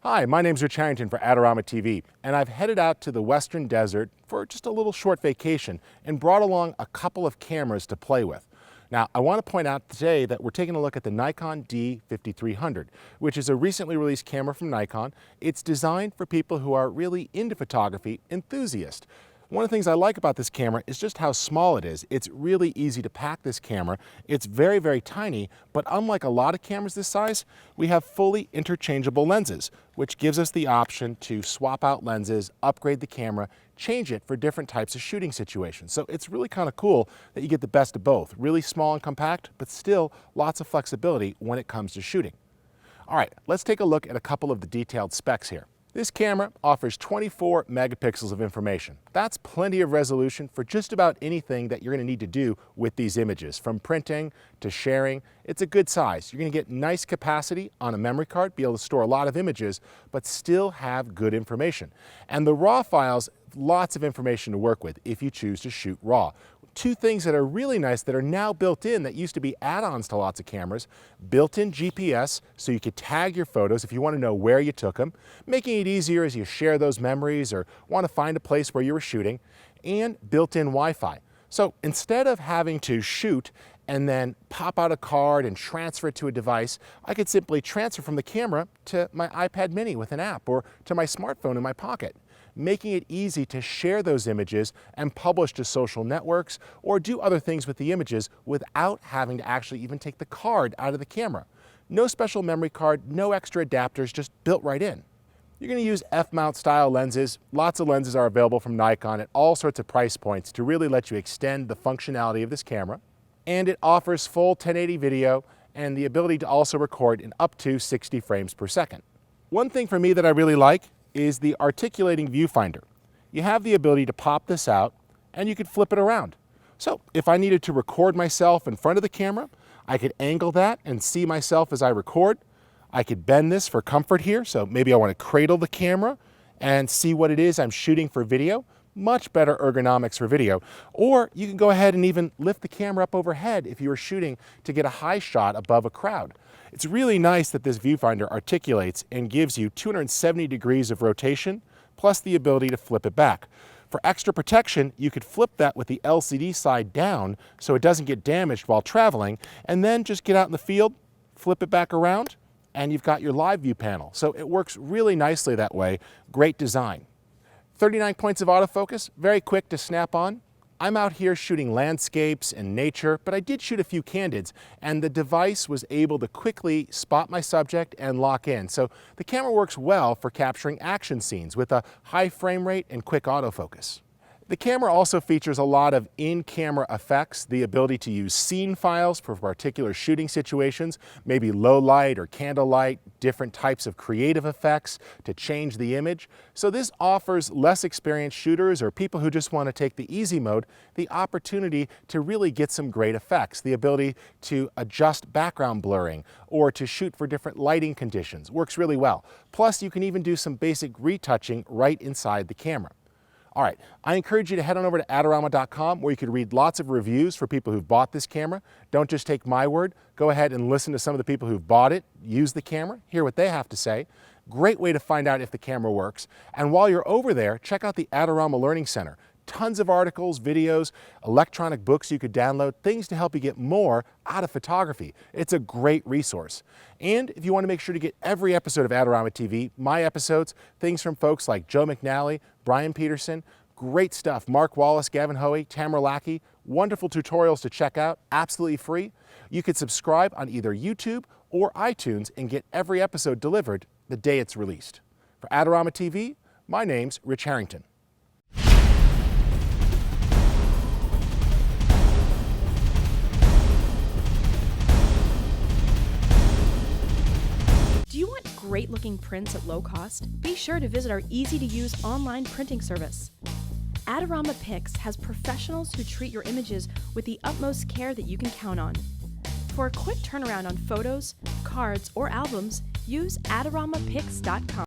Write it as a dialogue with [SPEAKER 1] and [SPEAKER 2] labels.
[SPEAKER 1] Hi, my name's Rich Harrington for Adorama TV, and I've headed out to the Western Desert for just a little short vacation and brought along a couple of cameras to play with. Now, I want to point out today that we're taking a look at the Nikon D5300, which is a recently released camera from Nikon. It's designed for people who are really into photography enthusiasts. One of the things I like about this camera is just how small it is. It's really easy to pack this camera. It's very, very tiny, but unlike a lot of cameras this size, we have fully interchangeable lenses, which gives us the option to swap out lenses, upgrade the camera, change it for different types of shooting situations. So it's really kind of cool that you get the best of both. Really small and compact, but still lots of flexibility when it comes to shooting. All right, let's take a look at a couple of the detailed specs here. This camera offers 24 megapixels of information. That's plenty of resolution for just about anything that you're going to need to do with these images, from printing to sharing. It's a good size. You're going to get nice capacity on a memory card, be able to store a lot of images, but still have good information. And the RAW files, lots of information to work with if you choose to shoot RAW. Two things that are really nice that are now built in that used to be add-ons to lots of cameras: built-in GPS, so you could tag your photos if you want to know where you took them, making it easier as you share those memories or want to find a place where you were shooting, and built-in Wi-Fi. So instead of having to shoot and then pop out a card and transfer it to a device, I could simply transfer from the camera to my iPad mini with an app or to my smartphone in my pocket, making it easy to share those images and publish to social networks or do other things with the images without having to actually even take the card out of the camera. No special memory card, no extra adapters, just built right in. You're going to use F-mount style lenses. Lots of lenses are available from Nikon at all sorts of price points to really let you extend the functionality of this camera. And it offers full 1080 video and the ability to also record in up to 60 frames per second. One thing for me that I really like is the articulating viewfinder. You have the ability to pop this out and you could flip it around. So if I needed to record myself in front of the camera, I could angle that and see myself as I record. I could bend this for comfort here, so maybe I want to cradle the camera and see what it is I'm shooting for video. Much better ergonomics for video. Or you can go ahead and even lift the camera up overhead if you were shooting to get a high shot above a crowd. It's really nice that this viewfinder articulates and gives you 270 degrees of rotation, plus the ability to flip it back. For extra protection, you could flip that with the LCD side down so it doesn't get damaged while traveling, and then just get out in the field, flip it back around, and you've got your live view panel. So it works really nicely that way. Great design. 39 points of autofocus, very quick to snap on. I'm out here shooting landscapes and nature, but I did shoot a few candids, and the device was able to quickly spot my subject and lock in. So the camera works well for capturing action scenes with a high frame rate and quick autofocus. The camera also features a lot of in-camera effects, the ability to use scene files for particular shooting situations, maybe low light or candle light, different types of creative effects to change the image. So this offers less experienced shooters or people who just want to take the easy mode the opportunity to really get some great effects. The ability to adjust background blurring or to shoot for different lighting conditions works really well. Plus, you can even do some basic retouching right inside the camera. All right, I encourage you to head on over to Adorama.com where you could read lots of reviews for people who've bought this camera. Don't just take my word. Go ahead and listen to some of the people who've bought it, use the camera, hear what they have to say. Great way to find out if the camera works. And while you're over there, check out the Adorama Learning Center. Tons of articles, videos, electronic books you could download, things to help you get more out of photography. It's a great resource. And if you want to make sure to get every episode of Adorama TV, my episodes, things from folks like Joe McNally, Brian Peterson, great stuff, Mark Wallace, Gavin Hoey, Tamara Lackey, wonderful tutorials to check out, absolutely free. You could subscribe on either YouTube or iTunes and get every episode delivered the day it's released. For Adorama TV, my name's Rich Harrington.
[SPEAKER 2] Do you want great-looking prints at low cost? Be sure to visit our easy-to-use online printing service. Adorama Pix has professionals who treat your images with the utmost care that you can count on. For a quick turnaround on photos, cards, or albums, use AdoramaPix.com.